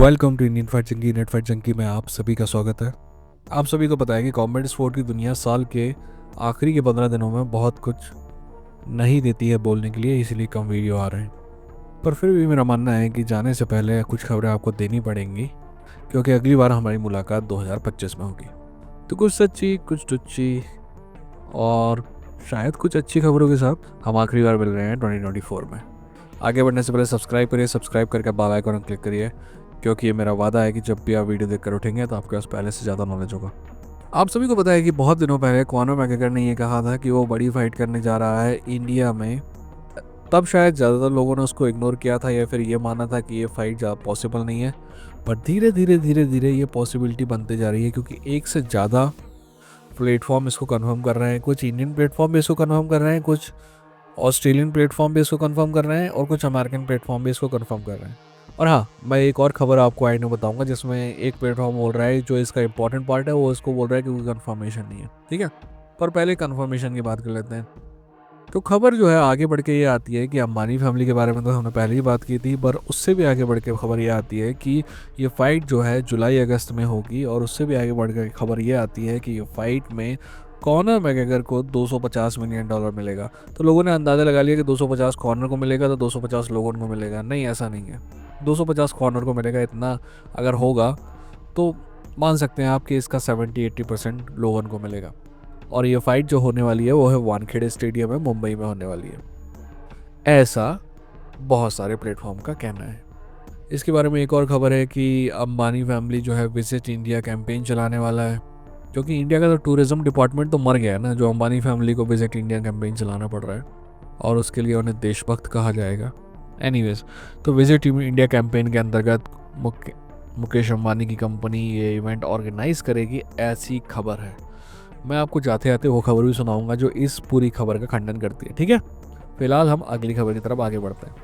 Welcome to Indian fight junkie. Net fight junkie में आप सभी का स्वागत है। आप सभी को पता है कि कॉम्बैट स्पोर्ट की दुनिया साल के आखिरी के 15 दिनों में बहुत कुछ नहीं देती है बोलने के लिए, इसलिए कम वीडियो आ रहे हैं। पर फिर भी मेरा मानना है कि जाने से पहले कुछ खबरें आपको देनी पड़ेंगी, क्योंकि अगली बार हमारी मुलाकात 2025 में होगी। तो कुछ सच्ची, कुछ टुच्ची और शायद कुछ अच्छी खबरों के साथ हम आखिरी बार मिल रहे हैं 2024 में। आगे बढ़ने से पहले सब्सक्राइब करिए, सब्सक्राइब करके बेल आइकन क्लिक करिए, क्योंकि ये मेरा वादा है कि जब भी आप वीडियो देखकर उठेंगे तो आपके पास पहले से ज़्यादा नॉलेज होगा। आप सभी को पता है कि बहुत दिनों पहले कॉनर मैकग्रेगर ने ये कहा था कि वो बड़ी फाइट करने जा रहा है इंडिया में। तब शायद ज़्यादातर लोगों ने उसको इग्नोर किया था या फिर ये माना था कि ये फाइट पॉसिबल नहीं है। पर धीरे धीरे ये पॉसिबिलिटी बनते जा रही है, क्योंकि एक से ज़्यादा प्लेटफॉर्म इसको कन्फर्म कर रहे हैं। कुछ इंडियन प्लेटफॉर्म भी इसको कन्फर्म कर रहे हैं, कुछ ऑस्ट्रेलियन प्लेटफॉर्म भी इसको कंफर्म कर रहे हैं और कुछ अमेरिकन प्लेटफॉर्म भी इसको कंफर्म कर रहे हैं। और हाँ, मैं एक और खबर आपको आईने बताऊंगा जिसमें एक प्लेटफॉर्म बोल रहा है, जो इसका इंपॉर्टेंट पार्ट है, वो इसको बोल रहा है कि कोई कंफर्मेशन नहीं है। ठीक है, पर पहले कंफर्मेशन की बात कर लेते हैं। तो खबर जो है आगे बढ़ के ये आती है कि अंबानी फैमिली के बारे में तो हमने पहले ही बात की थी, पर उससे भी आगे बढ़ के खबर ये आती है कि ये फाइट जो है जुलाई अगस्त में होगी। और उससे भी आगे बढ़ के खबर ये आती है कि ये फाइट में कॉनर मैकग्रेगर को $250 मिलियन मिलेगा। तो लोगों ने अंदाज़ा लगा लिया कि 250 कॉर्नर को मिलेगा तो 250 लोगों को मिलेगा। नहीं, ऐसा नहीं है। 250 कॉर्नर को मिलेगा, इतना अगर होगा तो मान सकते हैं आप कि इसका 70-80% लोगों को मिलेगा। और ये फाइट जो होने वाली है वो है वानखेड़े स्टेडियम में, मुंबई में होने वाली है, ऐसा बहुत सारे प्लेटफॉर्म का कहना है। इसके बारे में एक और खबर है कि अंबानी फैमिली जो है विजिट इंडिया कैंपेन चलाने वाला है, क्योंकि इंडिया का तो टूरिज्म डिपार्टमेंट तो मर गया है ना, जो अंबानी फैमिली को विजिट इंडिया कैंपेन चलाना पड़ रहा है और उसके लिए उन्हें देशभक्त कहा जाएगा। एनीवेज, तो विजिट इंडिया कैंपेन के अंतर्गत मुकेश अंबानी की कंपनी ये इवेंट ऑर्गेनाइज करेगी, ऐसी खबर है। मैं आपको जाते आते वो खबर भी सुनाऊंगा जो इस पूरी खबर का खंडन करती है। ठीक है, फिलहाल हम अगली खबर की तरफ आगे बढ़ते हैं।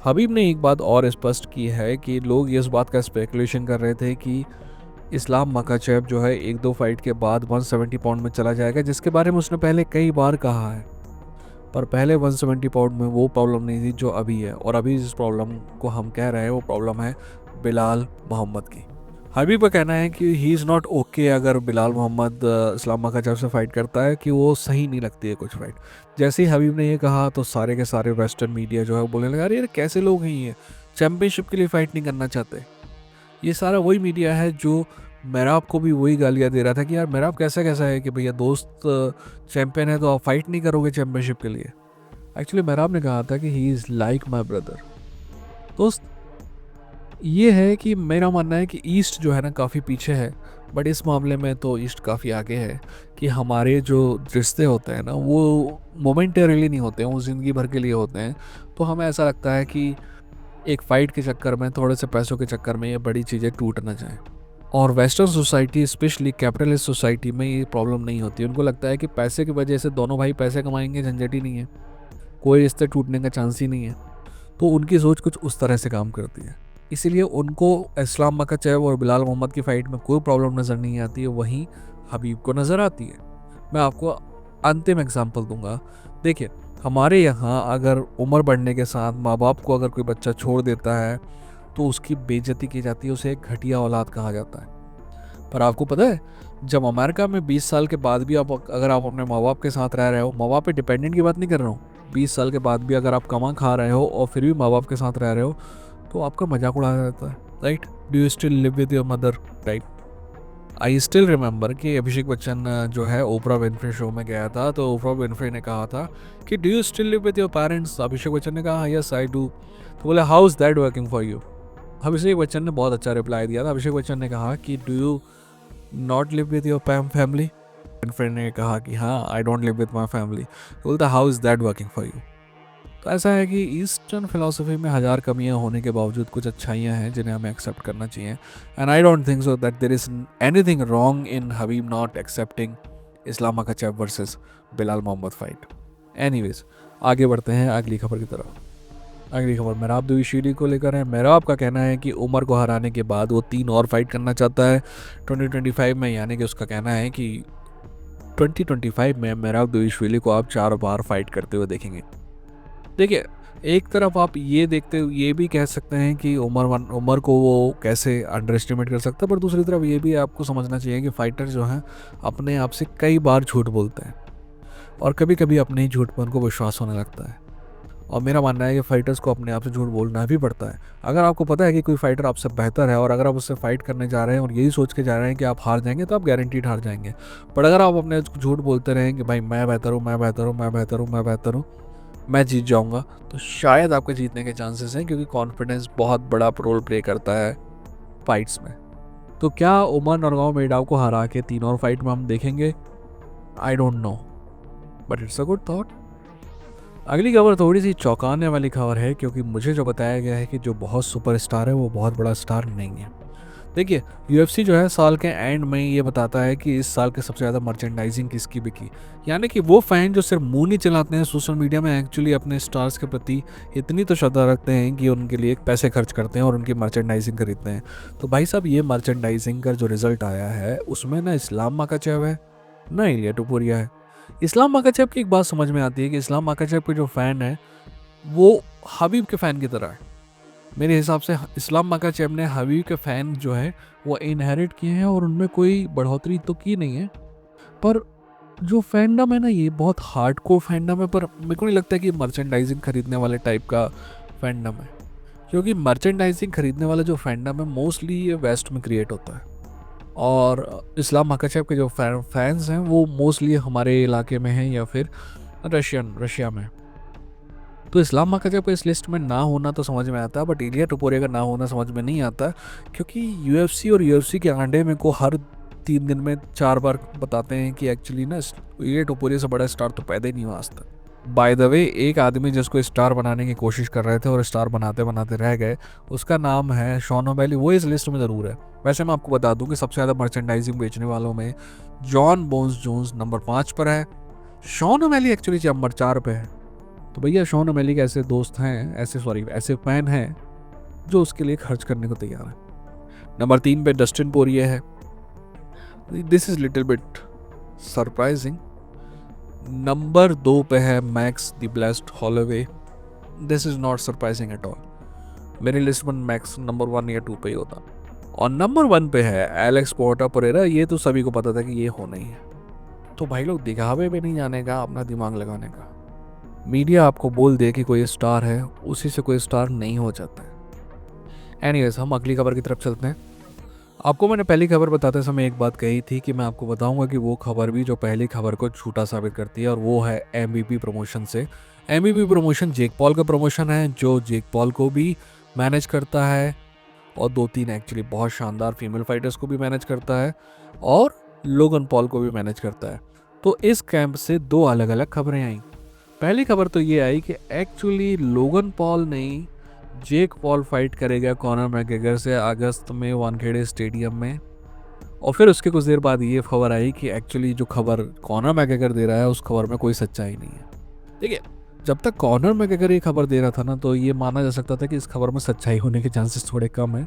हबीब ने एक बात और स्पष्ट की है कि लोग इस बात का स्पेकुलेशन कर रहे थे कि इस्लाम मकाचेव जो है 1-2 फाइट के बाद 170 पाउंड में चला जाएगा, जिसके बारे में उसने पहले कई बार कहा है। पर पहले 170 पाउंड में वो प्रॉब्लम नहीं थी जो अभी है, और अभी जिस प्रॉब्लम को हम कह रहे हैं वो प्रॉब्लम है बिलाल मोहम्मद की। हबीब का कहना है कि ही इज़ नॉट ओके अगर बिलाल मोहम्मद इस्लाम मकाचेव से फाइट करता है, कि वो सही नहीं लगती है कुछ फाइट। जैसे ही हबीब ने ये कहा तो सारे के सारे वेस्टर्न मीडिया जो है बोलने लगा, अरे यार कैसे लोग हैं ये, चैंपियनशिप के लिए फ़ाइट नहीं करना चाहते। ये सारा वही मीडिया है जो मेराब को भी वही गालियाँ दे रहा था कि यार मेराब कैसा कैसा है कि भैया दोस्त चैंपियन है तो आप फाइट नहीं करोगे चैंपियनशिप के लिए। एक्चुअली मेराब ने कहा था कि he is like my brother. दोस्त, ये है कि मेरा मानना है कि ईस्ट जो है ना काफ़ी पीछे है, बट इस मामले में तो ईस्ट काफ़ी आगे है। कि हमारे जो रिश्ते होते हैं ना वो मोमेंटरीली नहीं होते हैं, वो ज़िंदगी भर के लिए होते हैं। तो हमें ऐसा लगता है कि एक फ़ाइट के चक्कर में, थोड़े से पैसों के चक्कर में ये बड़ी चीज़ें टूट ना जाएं। और western society, specially capitalist society में ये प्रॉब्लम नहीं होती। उनको लगता है कि पैसे की वजह से दोनों भाई पैसे कमाएंगे, झंझट ही नहीं है, कोई रिश्ते टूटने का चांस ही नहीं है। तो उनकी सोच कुछ उस तरह से काम करती है, इसीलिए उनको इस्लाम मकाचेव और बिलाल मोहम्मद की फ़ाइट में कोई प्रॉब्लम नज़र नहीं आती है, वहीं हबीब को नज़र आती है। मैं आपको अंतिम एग्जांपल दूंगा। देखिए, हमारे यहाँ अगर उम्र बढ़ने के साथ माँ बाप को अगर कोई बच्चा छोड़ देता है तो उसकी बेइज्जती की जाती है, उसे एक घटिया औलाद कहा जाता है। पर आपको पता है, जब अमेरिका में 20 साल के बाद भी अगर आप अपने माँ बाप के साथ रह रहे हो, माँ बाप पे डिपेंडेंट की बात नहीं कर रहा हूँ, 20 साल के बाद भी अगर आप कमा खा रहे हो और फिर भी माँ बाप के साथ रह रहे हो, तो आपका मजाक उड़ाया जाता है। Right, do you still live with your mother type. I still remember कि अभिषेक बच्चन जो है ओपरा विनफ्रे शो में गया था, तो ओपरा विनफ्रे ने कहा था कि do you still live with your parents. Abhishek Bachchan ने कहा यस आई डू। तो बोले how is that working for you. Abhishek Bachchan ने बहुत अच्छा रिप्लाई दिया था। अभिषेक बच्चन ने कहा कि do you not live with your family. Winfrey ने कहा कि हाँ I don't live with my family. तो बोलता how is that working for you. तो ऐसा है कि ईस्टर्न फिलोसफी में हज़ार कमियां होने के बावजूद कुछ अच्छाइयां हैं जिन्हें हमें एक्सेप्ट करना चाहिए। And I don't think so that there is anything wrong in Habib not accepting Islam Makhachev versus Bilal Mohammad fight. Anyways, आगे बढ़ते हैं अगली खबर की तरफ। अगली खबर मेहराब दुविशीली को लेकर है। मेहराब का कहना है कि उमर को हराने के बाद वो 3 और फाइट करना चाहता है 2025 में। यानी कि उसका कहना है कि 2025 में मेहराब दुविशीली को आप 4 बार फाइट करते हुए देखेंगे। देखिए, एक तरफ आप ये देखते ये भी कह सकते हैं कि उमर को वो कैसे अंडर एस्टिमेट कर सकता है, पर दूसरी तरफ ये भी आपको समझना चाहिए कि फाइटर जो हैं अपने आप से कई बार झूठ बोलते हैं और कभी कभी अपने ही झूठ पर उनको विश्वास होने लगता है। और मेरा मानना है कि फाइटर्स को अपने आप से झूठ बोलना भी पड़ता है। अगर आपको पता है कि कोई फाइटर आपसे बेहतर है और अगर आप उससे फाइट करने जा रहे हैं और यही सोच के जा रहे हैं कि आप हार जाएंगे, तो आप गारंटीड हार जाएंगे। पर अगर आप अपने झूठ बोलते रहें कि भाई मैं बेहतर हूँ, मैं बेहतर हूँ, मैं बेहतर हूँ, मैं बेहतर हूँ, मैं जीत जाऊँगा, तो शायद आपके जीतने के चांसेस हैं, क्योंकि कॉन्फिडेंस बहुत बड़ा रोल प्ले करता है फाइट्स में। तो क्या उमर नरगांव को हरा के 3 और फाइट में हम देखेंगे? I don't know, but it's a good thought. अगली खबर थोड़ी सी चौंकाने वाली खबर है, क्योंकि मुझे जो बताया गया है कि जो बहुत सुपरस्टार है वो बहुत बड़ा स्टार नहीं है। देखिए, यूएफसी जो है साल के एंड में ये बताता है कि इस साल के सबसे ज़्यादा मर्चेंडाइजिंग किसकी बिकी। यानी कि वो फ़ैन जो सिर्फ मुंह नहीं चलाते हैं सोशल मीडिया में, एक्चुअली अपने स्टार्स के प्रति इतनी तो श्रद्धा रखते हैं कि उनके लिए पैसे खर्च करते हैं और उनकी मर्चेंडाइजिंग खरीदते हैं। तो भाई साहब, ये मर्चेंडाइजिंग का जो रिजल्ट आया है उसमें ना इस्लाम माकाचेव है, ना इलिया टुपुरिया है। इस्लाम माकाचेव की एक बात समझ में आती है कि इस्लाम माकाचेव के जो फ़ैन है वो हबीब के फ़ैन की तरह है। मेरे हिसाब से इस्लाम माकाचेव ने हबीब के फ़ैन जो है वो इनहेरिट किए हैं और उनमें कोई बढ़ोतरी तो की नहीं है। पर जो फैंडम है ना, ये बहुत हार्डकोर फैंडम है, पर मेरे को नहीं लगता कि मर्चेंडाइजिंग खरीदने वाले टाइप का फैंडम है। क्योंकि मर्चेंडाइजिंग खरीदने वाला जो फैंडम है मोस्टली ये वेस्ट में क्रिएट होता है, और इस्लाम माकाचेव के जो फैंस हैं वो मोस्टली हमारे इलाके में हैं या फिर रशिया में। तो इस्लाम माकाचेव को इस लिस्ट में ना होना तो समझ में आता है, बट इलिया टुपुरिया का ना होना समझ में नहीं आता, क्योंकि यूएफसी के अंडे में को हर 3 दिन में 4 बार बताते हैं कि एक्चुअली ना इलिया टुपुरिया से बड़ा स्टार तो पैदा ही नहीं हुआ आज तक। बाय द वे, एक आदमी जिसको स्टार बनाने की कोशिश कर रहे थे और स्टार बनाते बनाते रह गए, उसका नाम है शॉन ओमेली। वो इस लिस्ट में ज़रूर है। वैसे मैं आपको बता दूं कि सबसे ज़्यादा मर्चेंडाइजिंग बेचने वालों में जॉन बोन्स जोन्स नंबर 5 पर है, शॉन ओमेली एक्चुअली नंबर 4 पे है। तो भैया, शॉन ओमेली के ऐसे दोस्त हैं, ऐसे फैन हैं जो उसके लिए खर्च करने को तैयार है। नंबर 3 पे डस्टिन पोरिये है। This is little bit surprising. Number 2 पे है max the blessed Holloway. This is not surprising at all. मेरी लिस्ट में मैक्स नंबर 1 या 2 पे ही होता। और नंबर 1 पे है एलेक्स पोर्टा परेरा। ये तो सभी को पता था कि ये होना ही है। तो भाई लोग, दिखावे पे नहीं जाने का, अपना दिमाग लगाने का। मीडिया आपको बोल दे कि कोई स्टार है, उसी से कोई स्टार नहीं हो जाता है। एनीवेज, हम अगली खबर की तरफ चलते हैं। आपको मैंने पहली खबर बताते समय एक बात कही थी कि मैं आपको बताऊंगा कि वो खबर भी जो पहली खबर को झूठा साबित करती है, और वो है MVP प्रमोशन से। MVP प्रमोशन जेक पॉल का प्रमोशन है, जो जेक पॉल को भी मैनेज करता है और 2-3 एक्चुअली बहुत शानदार फीमेल फाइटर्स को भी मैनेज करता है और लोगन पॉल को भी मैनेज करता है। तो इस कैंप से 2 अलग अलग खबरें आई। पहली खबर तो ये आई कि एक्चुअली लोगन पॉल नहीं, जेक पॉल फाइट करेगा कॉनर मैकग्रेगर से अगस्त में वानखेड़े स्टेडियम में। और फिर उसके कुछ देर बाद ये खबर आई कि एक्चुअली जो खबर कॉनर मैकग्रेगर दे रहा है उस खबर में कोई सच्चाई नहीं है। देखिए, जब तक कॉनर मैकग्रेगर ये खबर दे रहा था ना, तो ये माना जा सकता था कि इस खबर में सच्चाई होने के चांसेस थोड़े कम है।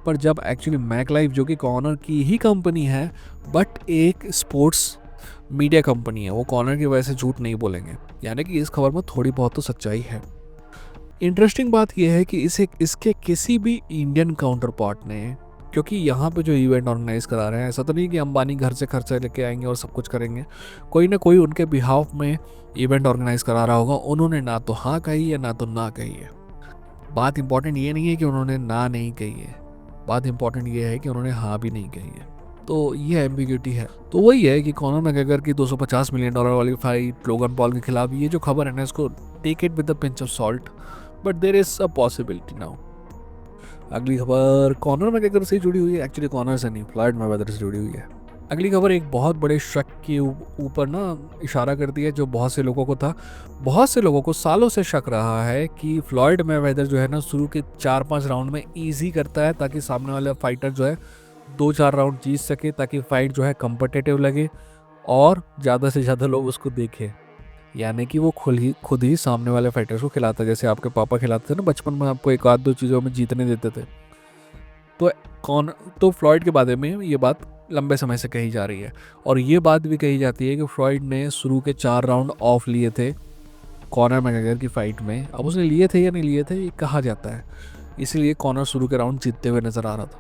पर जब एक्चुअली मैक लाइफ, जो कि कॉनर की ही कंपनी है बट एक स्पोर्ट्स मीडिया कंपनी है, वो कॉर्नर की वजह से झूठ नहीं बोलेंगे, यानी कि इस खबर में थोड़ी बहुत तो सच्चाई है। इंटरेस्टिंग बात यह है कि इसके किसी भी इंडियन काउंटर पार्ट ने, क्योंकि यहाँ पे जो इवेंट ऑर्गेनाइज करा रहे हैं, ऐसा तो नहीं कि अंबानी घर से खर्चा लेके आएंगे और सब कुछ करेंगे। कोई ना कोई उनके बिहाफ में इवेंट ऑर्गेनाइज करा रहा होगा। उन्होंने ना तो हाँ कही है ना तो ना कही है। बात इंपॉर्टेंट ये नहीं है कि उन्होंने ना नहीं कही है, बात इंपॉर्टेंट ये है कि उन्होंने हाँ भी नहीं कही है। तो ये एम्बिग्यूटी है। तो वही है कि कॉनर मैकग्रेगर की $250 मिलियन वाली फाइट लोगन पॉल के खिलाफ, ये जो खबर है ना, इसको take it with the pinch of salt, but there is a possibility now. अगली खबर कॉनर मैकग्रेगर से जुड़ी हुई है, एक्चुअली कॉनर से नहीं, फ्लॉयड मैवेदर से जुड़ी हुई है। अगली खबर एक बहुत बड़े शक के ऊपर ना इशारा करती है, जो बहुत से लोगों को था। बहुत से लोगों को सालों से शक रहा है कि फ्लॉयड मैवेदर जो है ना, शुरू के 4-5 राउंड में ईजी करता है ताकि सामने वाला फाइटर जो है 2-4 राउंड जीत सके, ताकि फाइट जो है कम्पिटिटिव लगे और ज़्यादा से ज़्यादा लोग उसको देखें। यानी कि वो खुद ही सामने वाले फाइटर्स को खिलाता है, जैसे आपके पापा खिलाते थे ना बचपन में, आपको 1-2 चीज़ों में जीतने देते थे। तो फ्लॉयड के बारे में ये बात लंबे समय से कही जा रही है, और ये बात भी कही जाती है कि फ्लॉयड ने शुरू के 4 राउंड ऑफ लिए थे कॉनर मैगरेगर की फाइट में, अब उसने लिए थे या नहीं लिए थे ये कहा जाता है, इसलिए कॉनर शुरू के राउंड जीतते हुए नज़र आ रहा था।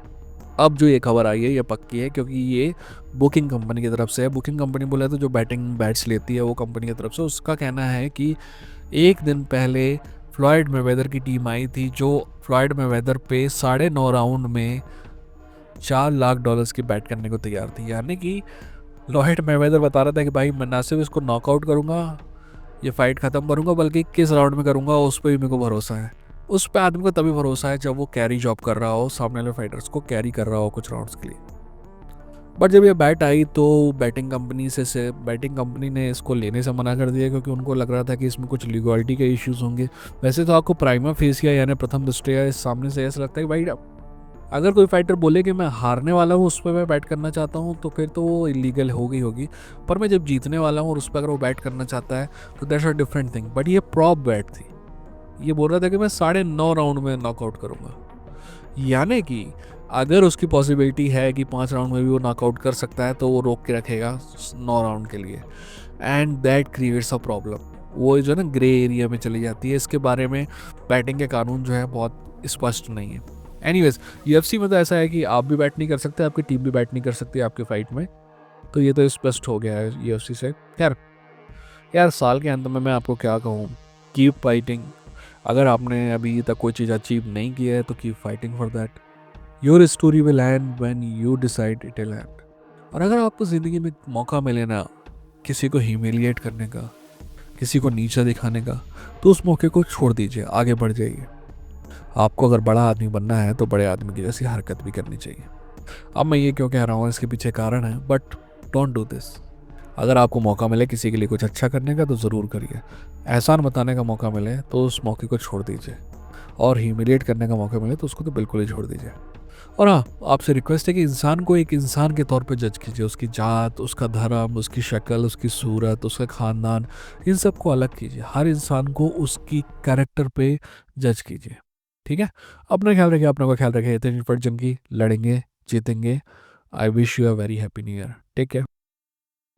अब जो ये खबर आई है ये पक्की है, क्योंकि ये बुकिंग कंपनी की तरफ से है। बुकिंग कंपनी बोला तो जो बैटिंग बैट्स लेती है वो कंपनी की तरफ से, उसका कहना है कि एक दिन पहले फ्लॉयड मैवेदर की टीम आई थी, जो फ्लॉयड मैवेदर पे 9.5 राउंड में $4 लाख की बैट करने को तैयार थी। यानी कि फ्लॉयड मैवेदर बता रहा था कि भाई मैं ना सिर्फ इसको नॉकआउट करूँगा, ये फाइट ख़त्म करूँगा, बल्कि किस राउंड में करूँगा उस पर भी मेरे को भरोसा है। उस पर आदमी को तभी भरोसा है जब वो कैरी जॉब कर रहा हो, सामने वाले फाइटर्स को कैरी कर रहा हो कुछ राउंड्स के लिए। बट जब ये बैट आई तो बैटिंग कंपनी ने इसको लेने से मना कर दिया, क्योंकि उनको लग रहा था कि इसमें कुछ लीगलिटी के इश्यूज होंगे। वैसे तो आपको प्राइमा फेसिया यानी प्रथम दृष्टया इस सामने से ऐसा लगता है कि भाई अगर कोई फाइटर बोले कि मैं हारने वाला हूँ उस पर मैं बैट करना चाहता हूँ तो फिर तो वो इलीगल होगी। पर मैं जब जीतने वाला हूँ और उस पर अगर वो बैट करना चाहता है तो that's a different thing. But ये प्रॉप बैट थी, ये बोल रहा था कि मैं 9.5 राउंड में नॉकआउट करूँगा। यानी कि अगर उसकी पॉसिबिलिटी है कि 5 राउंड में भी वो नॉकआउट कर सकता है तो वो रोक के रखेगा 9 राउंड के लिए, and that creates a problem. वो जो है ना ग्रे एरिया में चली जाती है। इसके बारे में बैटिंग के कानून जो है बहुत स्पष्ट नहीं है। एनीवेज यूएफसी में तो ऐसा है कि आप भी बैट नहीं कर सकते, आपकी टीम भी बैट नहीं कर सकती आपके फाइट में, तो ये तो स्पष्ट हो गया है यूएफसी से। खैर यार साल के अंत में मैं आपको क्या कहूँ, कीप फाइटिंग। अगर आपने अभी तक कोई चीज़ अचीव नहीं की है तो keep fighting for that. Your story will and when you decide it will and. और अगर आपको ज़िंदगी में मौका मिले ना किसी को ह्यूमिलिएट करने का, किसी को नीचा दिखाने का, तो उस मौके को छोड़ दीजिए, आगे बढ़ जाइए। आपको अगर बड़ा आदमी बनना है तो बड़े आदमी की जैसी हरकत भी करनी चाहिए। अब मैं ये क्यों कह रहा हूँ इसके पीछे कारण है, बट डोंट डू दिस। अगर आपको मौका मिले किसी के लिए कुछ अच्छा करने का तो ज़रूर करिए। एहसान बताने का मौका मिले तो उस मौके को छोड़ दीजिए, और ह्यूमिलिएट करने का मौका मिले तो उसको तो बिल्कुल ही छोड़ दीजिए। और हाँ, आपसे रिक्वेस्ट है कि इंसान को एक इंसान के तौर पे जज कीजिए, उसकी जात, उसका धर्म, उसकी शक्ल, उसकी सूरत, उसका ख़ानदान, इन सब को अलग कीजिए। हर इंसान को उसकी कैरेक्टर पे जज कीजिए, ठीक है। अपना ख्याल रखिए, अपना का ख्याल रखिए। इतनी फट जंगी लड़ेंगे, जीतेंगे। I wish you a very happy new year. Take care.